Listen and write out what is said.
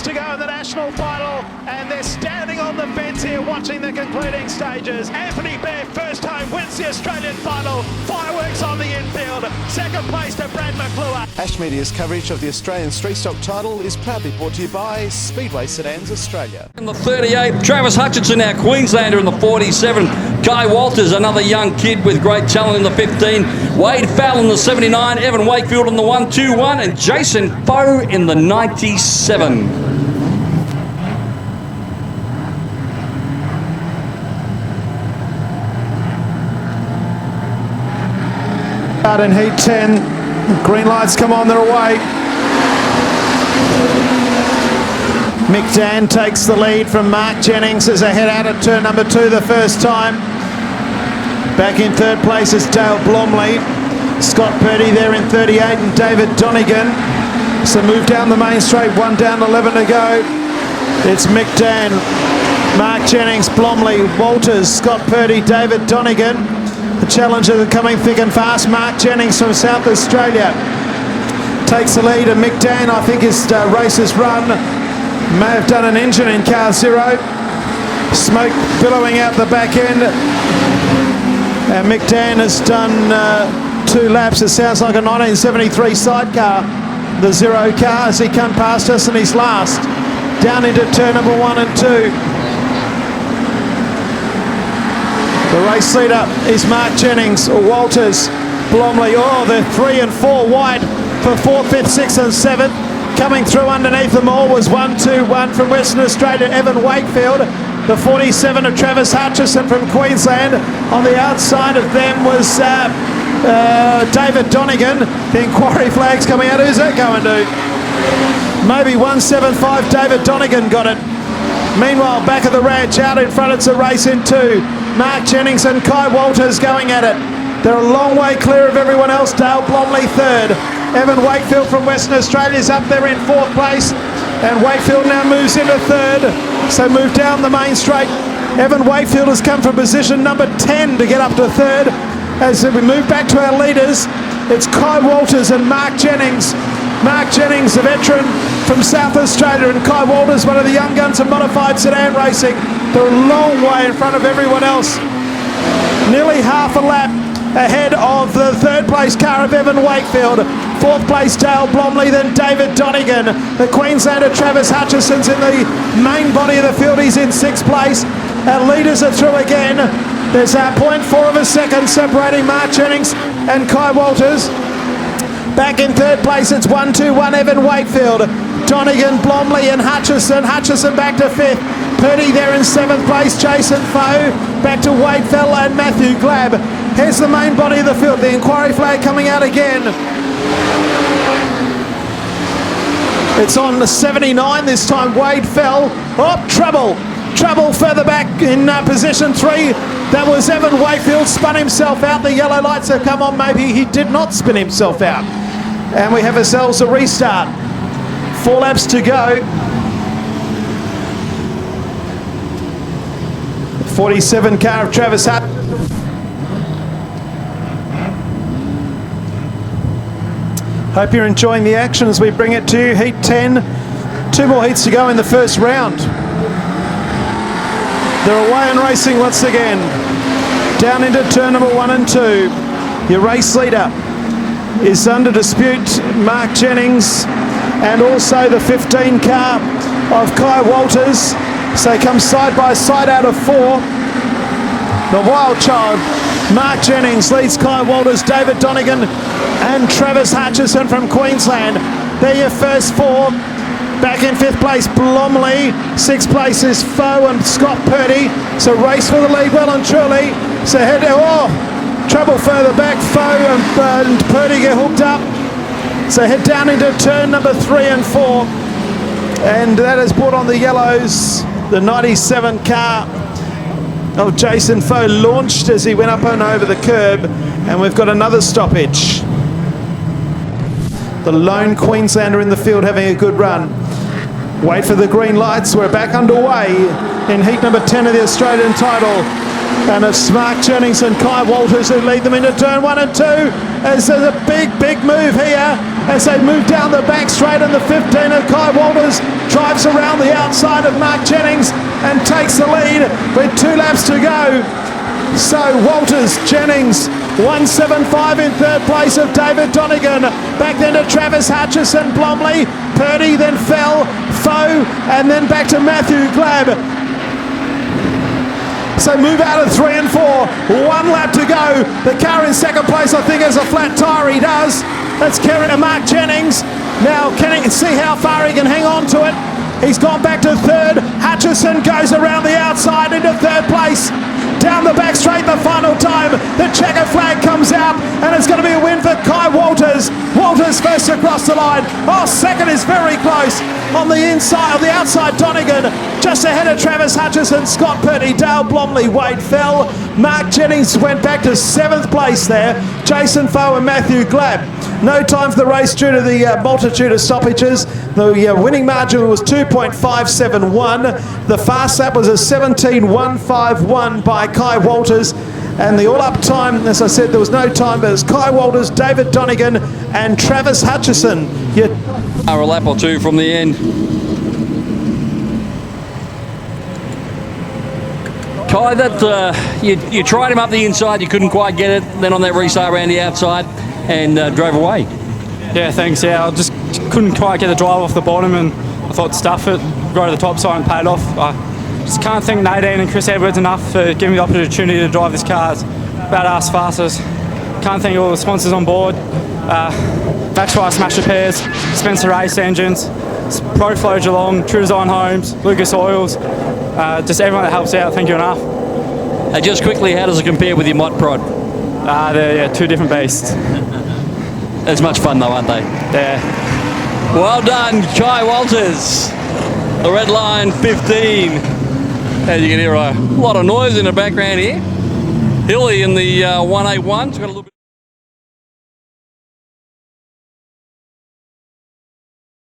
to go in the national final, and they're standing on the fence here watching the concluding stages. Anthony Bear, first time, wins the Australian final. Fireworks on the infield. Second place to Brad McClure. Ash Media's coverage of the Australian Street Stock title is proudly brought to you by Speedway Sedans Australia. In the 38, Travis Hutchinson, our Queenslander, in the 47. Guy Walters, another young kid with great talent, in the 15. Wade Fowler in the 79. Evan Wakefield in the 121. And Jason Foe in the 97. Out in heat 10, green lights come on, they're away. Mick Dan takes the lead from Mark Jennings as they head out at turn number 2 the first time. Back in third place is Dale Blomley. Scott Purdy there in 38 and David Donegan. So move down the main straight, 1 down, 11 to go. It's Mick Dan, Mark Jennings, Blomley, Walters, Scott Purdy, David Donegan. The challenger coming thick and fast, Mark Jennings from South Australia takes the lead, and Mick Dan, I think his race has run, may have done an engine in car 0. Smoke billowing out the back end, and Mick Dan has done 2 laps. It sounds like a 1973 sidecar, the 0 car, as he come past us, and he's last down into turn number 1 and 2. The race leader is Mark Jennings, Walters, Blomley. Oh, they're 3 and 4 wide for 4th, 5th, 6th and 7th. Coming through underneath them all was 1-2-1 from Western Australia, Evan Wakefield. The 47 of Travis Hutchison from Queensland. On the outside of them was David Donegan. The inquiry flag's coming out. Who's that going to? Maybe 175, David Donegan got it. Meanwhile, back of the ranch, out in front, it's a race in 2. Mark Jennings and Kai Walters going at it. They're a long way clear of everyone else. Dale Blomley 3rd. Evan Wakefield from Western Australia is up there in 4th place. And Wakefield now moves into 3rd. So move down the main straight. Evan Wakefield has come from position number 10 to get up to 3rd. As we move back to our leaders, it's Kai Walters and Mark Jennings. Mark Jennings, a veteran from South Australia, and Kai Walters, one of the young guns of modified sedan racing. They're a long way in front of everyone else. Nearly half a lap ahead of the 3rd place car of Evan Wakefield. 4th place Dale Blomley, then David Donegan. The Queenslander Travis Hutchison's in the main body of the field. He's in 6th place. Our leaders are through again. There's a 0.4 of a second separating Mark Jennings and Kai Walters. Back in 3rd place, it's 1-2-1 Evan Wakefield. Donegan, Blomley and Hutchison. Hutchison back to 5th. Purdy there in 7th place. Jason Foe back to Wakefield and Matthew Glab. Here's the main body of the field. The inquiry flag coming out again. It's on the 79 this time. Wade fell. Oh, trouble. Trouble further back in position 3. That was Evan Wakefield, spun himself out. The yellow lights have come on. Maybe he did not spin himself out. And we have ourselves a restart. 4 laps to go. 47 car of Travis Hutt. Hope you're enjoying the action as we bring it to you. Heat 10. 2 more heats to go in the first round. They're away and racing once again. Down into turn number 1 and 2. Your race leader is under dispute, Mark Jennings, and also the 15 car of Kai Walters. So they come side by side out of 4. The wild child, Mark Jennings, leads Kai Walters, David Donegan and Travis Hutchison from Queensland. They're your first 4. Back in 5th place, Blomley. 6th place is Foe and Scott Purdy. So race for the lead well and truly. So head, trouble further back. Foe and Purdy get hooked up. So head down into turn number 3 and 4. And that has brought on the yellows. The 97 car of Jason Foe launched as he went up and over the curb. And we've got another stoppage. The lone Queenslander in the field having a good run. Wait for the green lights. We're back underway in heat number 10 of the Australian title. And it's Mark Jennings and Kai Walters who lead them into turn 1 and 2. As there's a big move here as they move down the back straight, and the 15 of Kai Walters drives goes around the outside of Mark Jennings and takes the lead with 2 laps to go. So Walters, Jennings, 175 in third place of David Donegan. Back then to Travis Hutchison, Blomley, Purdy, then Fell, Foe, and then back to Matthew Glab. So move out of 3 and 4. 1 lap to go. The car in second place, I think, has a flat tyre. He does. That's Mark Jennings. Now can he see how far he can hang on to it? He's gone back to third. Hutchison goes around the outside into third place. Down the back straight the final time. The checker flag comes out and it's going to be a win for Kai Walters. Walters first across the line. Oh, second is very close. On the inside, on the outside, Donegan. Just ahead of Travis Hutchison, Scott Purdy, Dale Blomley, Wade Fell. Mark Jennings went back to 7th place there. Jason Foe and Matthew Glab. No time for the race due to the multitude of stoppages. The winning margin was 2.571. The fast lap was a 17.151 by Kai Walters. And the all-up time, as I said, there was no time, but it's Kai Walters, David Donegan and Travis Hutchison. A lap or 2 from the end. Kai, that you tried him up the inside, you couldn't quite get it. Then on that restart around the outside and drove away. Yeah, thanks. Yeah, I just couldn't quite get the drive off the bottom, and I thought stuff it, go to the top side and paid off. I just can't thank Nadine and Chris Edwards enough for giving me the opportunity to drive this car. It's about ass fastest. Can't thank all the sponsors on board. Maxwell Smash Repairs, Spencer Race Engines, ProFlow Geelong, True Design Homes, Lucas Oils, just everyone that helps out, thank you enough. Just quickly, how does it compare with your Mod Prod? They're 2 different beasts. It's much fun though, aren't they? Yeah. Well done, Kai Walters. The Redline 15. As you can hear a lot of noise in the background here. Hilly in the 181. It's got a little bit